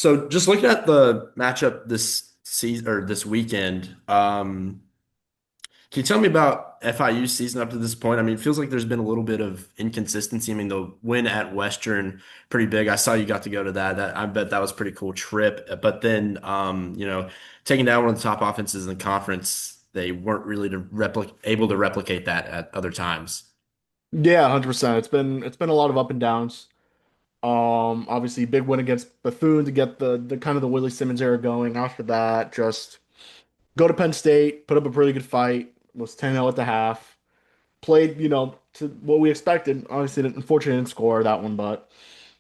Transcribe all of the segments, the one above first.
So just looking at the matchup this season or this weekend, can you tell me about FIU's season up to this point? I mean, it feels like there's been a little bit of inconsistency. I mean, the win at Western, pretty big. I saw you got to go to that. I bet that was a pretty cool trip. But then, taking down one of the top offenses in the conference, they weren't really able to replicate that at other times. Yeah, 100%. It's been a lot of up and downs. Obviously big win against Bethune to get the kind of the Willie Simmons era going. After that, just go to Penn State, put up a pretty good fight, was 10-0 at the half. Played, to what we expected. Obviously, unfortunately didn't score that one, but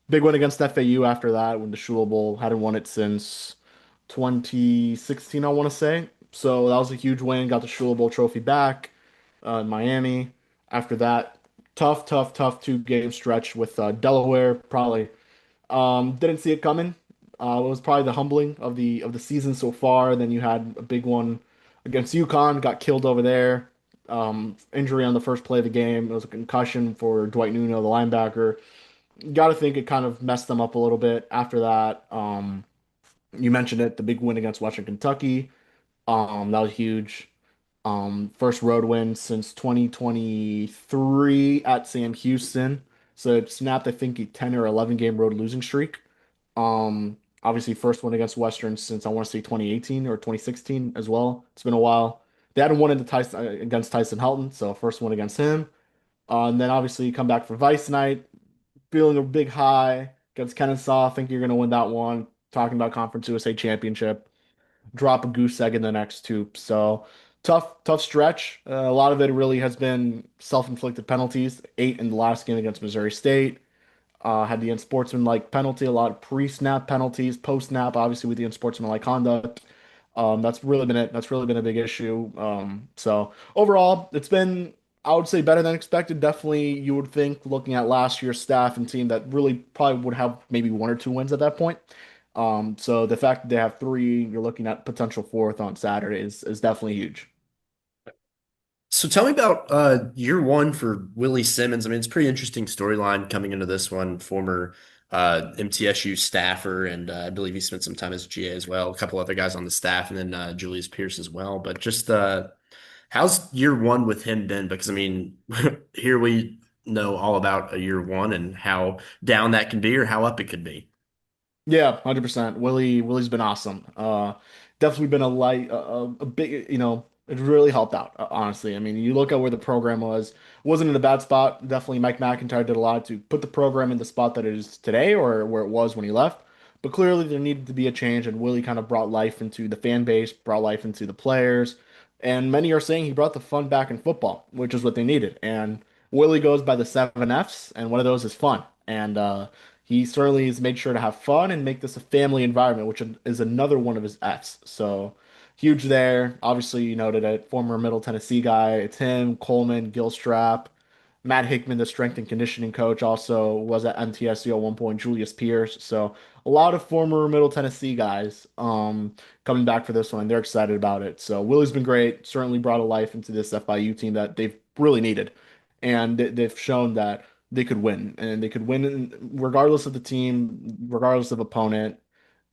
big win against FAU after that when the Shula Bowl hadn't won it since 2016, I want to say. So that was a huge win. Got the Shula Bowl trophy back in Miami. After that, tough 2 game stretch with Delaware. Probably didn't see it coming. It was probably the humbling of the season so far. Then you had a big one against UConn, got killed over there. Injury on the first play of the game. It was a concussion for Dwight Nuno, the linebacker. Got to think it kind of messed them up a little bit. After that, you mentioned it, the big win against Western Kentucky. That was huge. First road win since 2023 at Sam Houston. So it snapped, I think, a 10 or 11 game road losing streak. Obviously, first one against Western since I want to say 2018 or 2016 as well. It's been a while. They hadn't won into Tyson against Tyson Helton, so first one against him. And then obviously you come back for Vice Night, feeling a big high against Kennesaw. Think you're going to win that one. Talking about Conference USA Championship, drop a goose egg in the next two. So tough stretch. A lot of it really has been self-inflicted penalties. 8 in the last game against Missouri State. Had the unsportsmanlike penalty, a lot of pre-snap penalties, post-snap, obviously with the unsportsmanlike conduct. That's really been it. That's really been a big issue. So overall, it's been, I would say, better than expected. Definitely, you would think, looking at last year's staff and team, that really probably would have maybe 1 or 2 wins at that point. So the fact that they have three, you're looking at potential fourth on Saturday is definitely huge. So tell me about year one for Willie Simmons. I mean, it's a pretty interesting storyline coming into this one. Former MTSU staffer, and I believe he spent some time as GA as well. A couple other guys on the staff, and then Julius Pierce as well. But just how's year one with him been? Because I mean, here we know all about a year one and how down that can be or how up it could be. Yeah, 100%. Willie's been awesome. Definitely been a big, it really helped out, honestly. I mean, you look at where the program wasn't in a bad spot. Definitely Mike McIntyre did a lot to put the program in the spot that it is today or where it was when he left. But clearly there needed to be a change, and Willie kind of brought life into the fan base, brought life into the players. And many are saying he brought the fun back in football, which is what they needed. And Willie goes by the 7 Fs, and one of those is fun. And he certainly has made sure to have fun and make this a family environment, which is another one of his F's. So huge there. Obviously, you noted it, former Middle Tennessee guy. It's him, Coleman, Gilstrap, Matt Hickman, the strength and conditioning coach, also was at MTSU at one point, Julius Pierce. So a lot of former Middle Tennessee guys coming back for this one. They're excited about it. So Willie's been great, certainly brought a life into this FIU team that they've really needed. And they've shown that they could win, and they could win regardless of the team, regardless of opponent.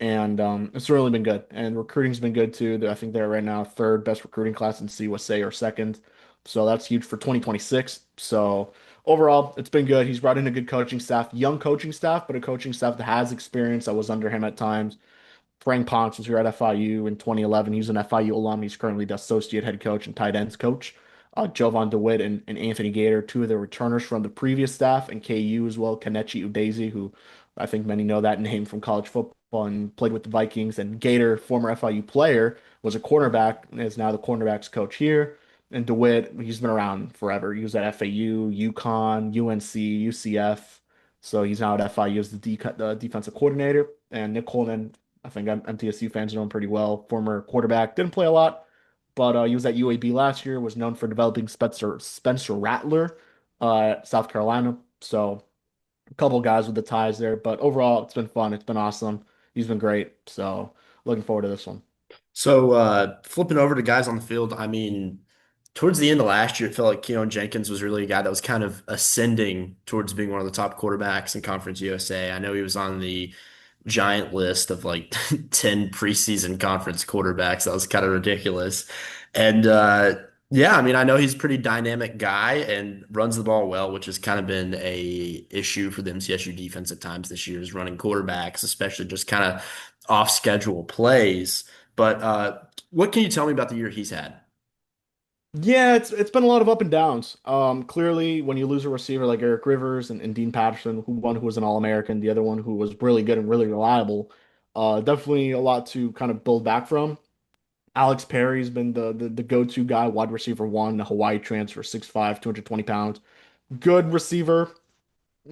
And it's really been good. And recruiting's been good too. I think they're right now third best recruiting class in CUSA or second. So that's huge for 2026. So overall, it's been good. He's brought in a good coaching staff, young coaching staff, but a coaching staff that has experience that was under him at times. Frank Ponce was here at FIU in 2011. He's an FIU alum. He's currently the associate head coach and tight ends coach. Jovan DeWitt and Anthony Gator, two of the returners from the previous staff, and KU as well, Kanechi Udeze, who I think many know that name from college football and played with the Vikings. And Gator, former FIU player, was a cornerback and is now the cornerbacks coach here. And DeWitt, he's been around forever. He was at FAU, UConn, UNC, UCF. So he's now at FIU as the defensive coordinator. And Nick Coleman, I think MTSU fans know him pretty well. Former quarterback, didn't play a lot, but he was at UAB last year. Was known for developing Spencer Rattler at South Carolina. So a couple guys with the ties there, but overall it's been fun. It's been awesome. He's been great. So looking forward to this one. So flipping over to guys on the field, I mean, towards the end of last year, it felt like Keon Jenkins was really a guy that was kind of ascending towards being one of the top quarterbacks in Conference USA. I know he was on the giant list of like 10 preseason conference quarterbacks. That was kind of ridiculous. And yeah, I mean, I know he's a pretty dynamic guy and runs the ball well, which has kind of been a issue for the MTSU defense at times this year is running quarterbacks, especially just kind of off schedule plays. But what can you tell me about the year he's had? Yeah, it's been a lot of up and downs. Clearly, when you lose a receiver like Eric Rivers and Dean Patterson, who was an All-American, the other one who was really good and really reliable, definitely a lot to kind of build back from. Alex Perry's been the go-to guy, wide receiver one, the Hawaii transfer, 6'5", 220 pounds. Good receiver,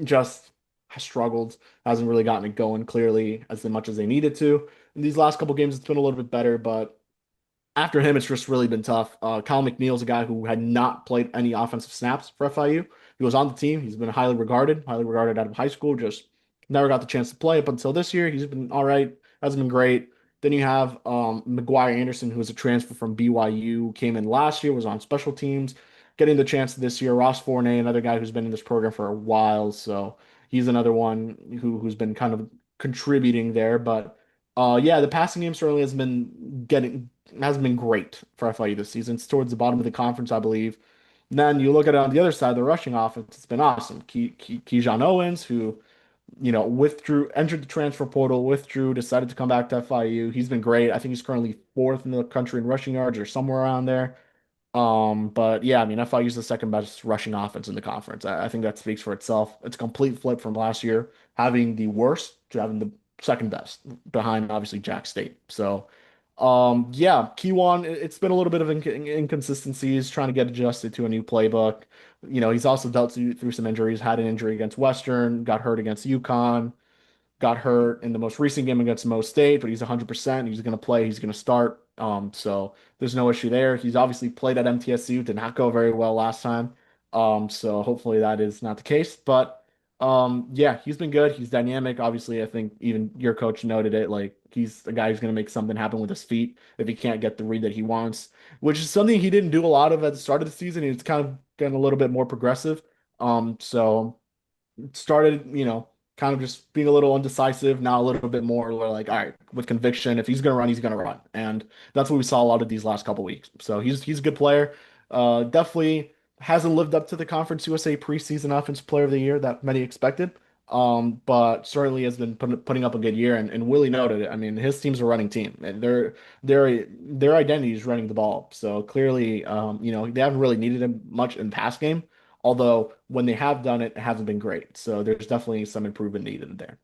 just has struggled, hasn't really gotten it going clearly as much as they needed to. In these last couple games, it's been a little bit better, but after him, it's just really been tough. Kyle McNeil's a guy who had not played any offensive snaps for FIU. He was on the team. He's been highly regarded out of high school. Just never got the chance to play up until this year. He's been all right. Hasn't been great. Then you have McGuire Anderson, who was a transfer from BYU, came in last year, was on special teams, getting the chance this year. Ross Fournay, another guy who's been in this program for a while, so he's another one who's been kind of contributing there. But yeah, the passing game certainly hasn't been great for FIU this season. It's towards the bottom of the conference, I believe. And then you look at it on the other side, the rushing offense, it's been awesome. Keyshawn Owens, who, entered the transfer portal, withdrew, decided to come back to FIU. He's been great. I think he's currently fourth in the country in rushing yards or somewhere around there. But yeah, I mean, FIU is the second best rushing offense in the conference. I think that speaks for itself. It's a complete flip from last year, having the worst to having the second best behind obviously Jack State. So, yeah, Kiwan, it's been a little bit of inconsistencies trying to get adjusted to a new playbook. He's also dealt through some injuries, had an injury against Western, got hurt against UConn, got hurt in the most recent game against Mo State, but he's 100%. He's going to play. He's going to start. So there's no issue there. He's obviously played at MTSU, did not go very well last time. So hopefully that is not the case. But yeah, he's been good. He's dynamic. Obviously, I think even your coach noted it. Like he's a guy who's going to make something happen with his feet if he can't get the read that he wants, which is something he didn't do a lot of at the start of the season. He's kind of getting a little bit more progressive. So started, kind of just being a little undecisive. Now a little bit more, we're like, all right, with conviction, if he's gonna run, he's gonna run, and that's what we saw a lot of these last couple weeks. So he's a good player. Definitely hasn't lived up to the Conference USA preseason Offensive Player of the Year that many expected. But certainly has been putting up a good year, and Willie noted it. I mean, his team's a running team, and their identity is running the ball. So clearly, they haven't really needed him much in pass game. Although when they have done it, it hasn't been great. So there's definitely some improvement needed there.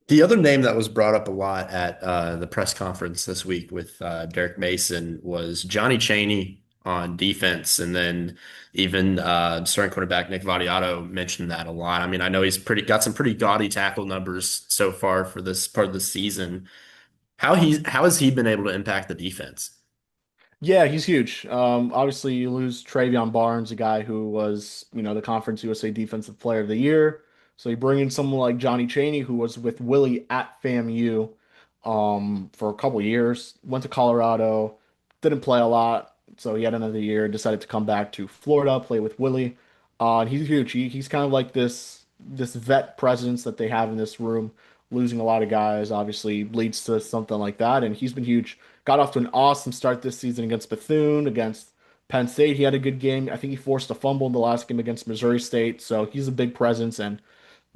The other name that was brought up a lot at the press conference this week with Derek Mason was Johnny Chaney on defense, and then even starting quarterback Nick Vadiato mentioned that a lot. I mean, I know he's pretty got some pretty gaudy tackle numbers so far for this part of the season. How has he been able to impact the defense? Yeah, he's huge. Obviously, you lose Travion Barnes, a guy who was, the Conference USA Defensive Player of the Year. So you bring in someone like Johnny Chaney, who was with Willie at FAMU, for a couple years. Went to Colorado, didn't play a lot, so he had another year. Decided to come back to Florida, play with Willie. And he's huge. He's kind of like this vet presence that they have in this room. Losing a lot of guys obviously leads to something like that, and he's been huge. Got off to an awesome start this season against Bethune, against Penn State. He had a good game. I think he forced a fumble in the last game against Missouri State. So he's a big presence. And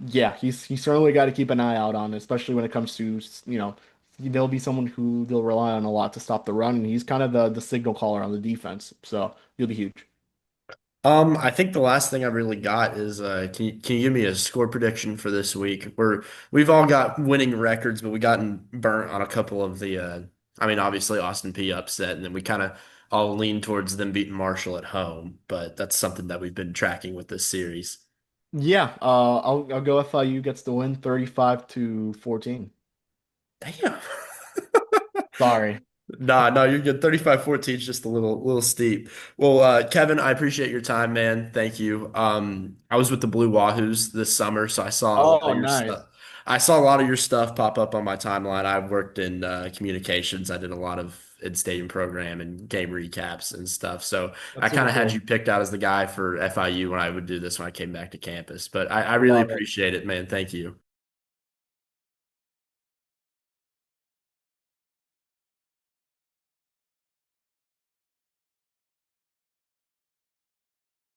yeah, he's certainly got to keep an eye out on, especially when it comes to, there'll be someone who they'll rely on a lot to stop the run. And he's kind of the signal caller on the defense. So he'll be huge. I think the last thing I really got is can you give me a score prediction for this week? We've all got winning records, but we gotten burnt on a couple of the I mean obviously Austin P upset, and then we kind of all lean towards them beating Marshall at home, but that's something that we've been tracking with this series. Yeah, I'll go FIU gets the win 35-14. Damn. Sorry. Nah, no, you're good. 35-14 is just a little steep. Well, Kevin, I appreciate your time, man. Thank you. I was with the Blue Wahoos this summer, so I saw a lot Oh, of your nice. stuff. I saw a lot of your stuff pop up on my timeline. I worked in communications. I did a lot of in-stadium program and game recaps and stuff. So I That's kind super of had you cool. picked out as the guy for FIU when I would do this when I came back to campus. But I really Love it. appreciate it, man. Thank you.